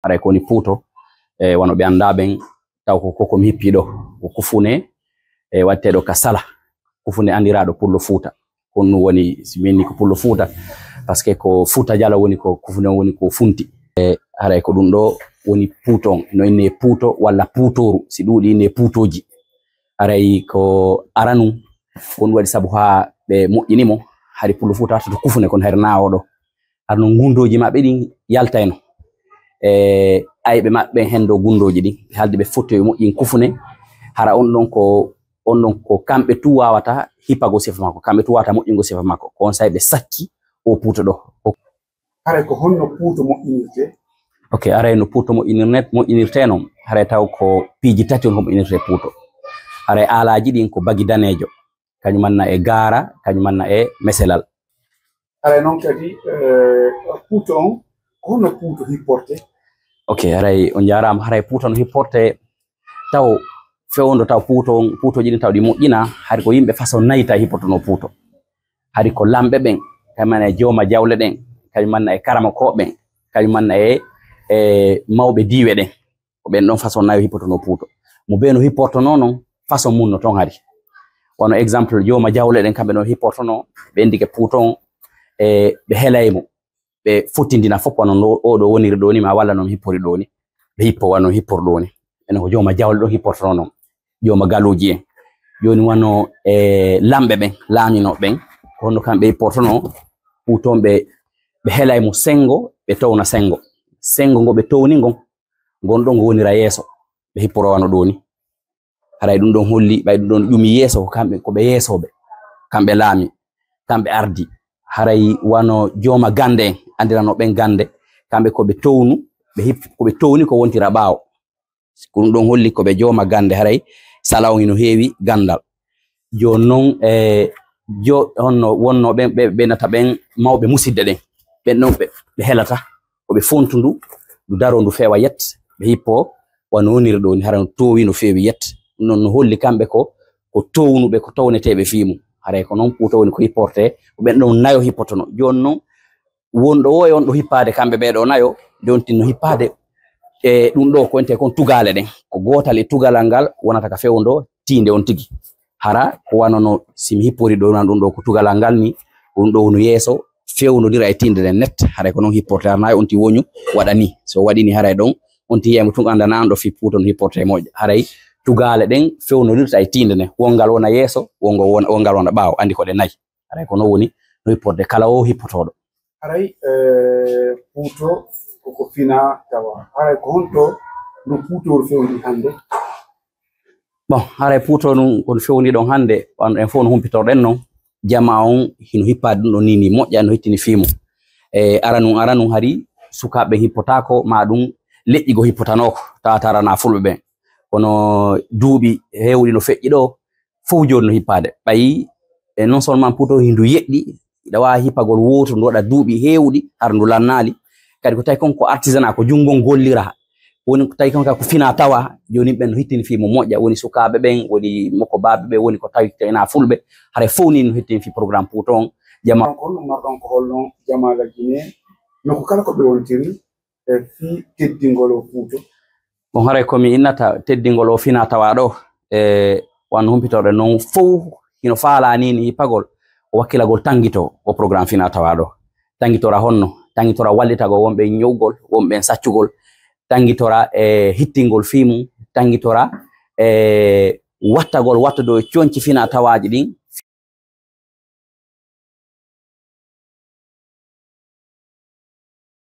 haray ko ni puto wono be anda ben taw ko koko mi hippido ko kufune wattedo ka sala kufune andirado pullo fuuta kon woni simeni ko pullo fuuta parce que ko fuuta jala woni ko kufune woni ko funti haray ko dum do woni puton no ine puto walla putoru si dudi ne putoji haray ko aranu kon wadi sabu ha be mojjinimo hari pullo fuuta to kufune kon herna odo arno gundoji mabbe din yaltayno aybe mabbe hendo gundoji din halde be foto e mojjin kufune hara on don ko kambe tu wawata hipago sefa mako kambe tu wata mojjingo sefa mako kon saybe sakki o puto do haray ko honno puto mojjinirte okay aray no puto mojjinirte non haray taw ko piiji tati on mojjinirte puto haray alaaji din ko bagi danejo kanyum manna e gara kanyum manna e meselal haray non kadi puto on honno puto hipporte okay haray on jaram haray puto no hipporte taw fewndo taw puto jini taw di mojjina hari ko yimbe façon nayita hipporto no puto hari ko lambe ben kamane joma jawle den kanyum manna e karama ko ben kanyum manna e mawbe diwe den ko ben don façon nayo hipporto no puto mo be no hipporto non façon mun no ton hari wono exemple joma jawle den kambe no hipporto no be ndike puton be helaymo be fotindina fop wono o do woniri do ni ma walla no hippori do ni be hippo wono hippor do ni en ko joma jawle do hipporto non joma galuji en joni wono lambe ben laamino ben hono kambe hipporto no puton be helaymo sengo be towna sengo go be towni gon do wonira yeso be hipporo wano do ni haray dum don holli bay dum don yumi yeso kambe ko be yesobe kambe laami kambe ardi haray wano joma gande andirano ben gande kambe ko be townu be ko be towni ko wontira baawo ko dum don holli ko be joma gande haray salaw no heewi gandal jonnon jo honno wonno be nata ben mawbe musidde den ben non be helata ko be fontundu du daro ndu fewa yet be hippo wano wonira do ni haran towi no fewi yet non holli kambe ko townu be ko townetebe fiimu haray ko non puto woni ko hipporte ko ben don nayo hippotono jonnon wondo o on do hippade kambe be do nayo donti no hippade dum do ko ente kon tugale den ko gotal e tugalal ngal wonata ka fewndo tinde on tigi hara ko wanono simi hippori do nan dum do ko tugalal ngal ni dum do no yeso fewno dira e tinde den net haray ko non hipporte nayo onti wonyu wadani so wadini haray don onti yemo tun anda nan do fi puto no hipporte moja haray tugale den fewno dirta e tinde ne wongal wona yeso wongal wona baawo andi ko de nay haray ko no woni no hipporte kala o hippotodo haray puto ko fina tawa haray ko honto no puto fewni hande bon haray puto non ko fewni don hande on en fo no humpitorden non jama on hino hippade dum nini mojja no hittini fimu aranu hari sukabe hippotako madum leƴƴi go hippotanoko tatarana fulbe ben kono duubi hewdi no feƴƴi do fo joni no hippade bayi non seulement puto hindu yeddi dawa hippagol woto ndo wada duubi hewdi har ndu lannali kadi ko tay konko artisanat ko jungol gollira woni ko tay konka ko fina tawa joni ben no hittini fi mo mojja woni sukabe ben woni moko baabe be woni ko tawi tayna fulbe hare fowni no hittini fi programme puton jama ko no mardon ko holno jama la Guinée no ko kala ko be wontiri fi teddingol puto bon haray ko mi innata teddingol o fina tawa do wan humpitorde non fo hino faala ni hippagol o wakkilagol tangito o programme fina tawa do tangitora honno tangitora wallitago wonbe nyowgol wonbe saccugol tangitora hittingol fimu tangitora wattagol wattudo cionci fina tawaji din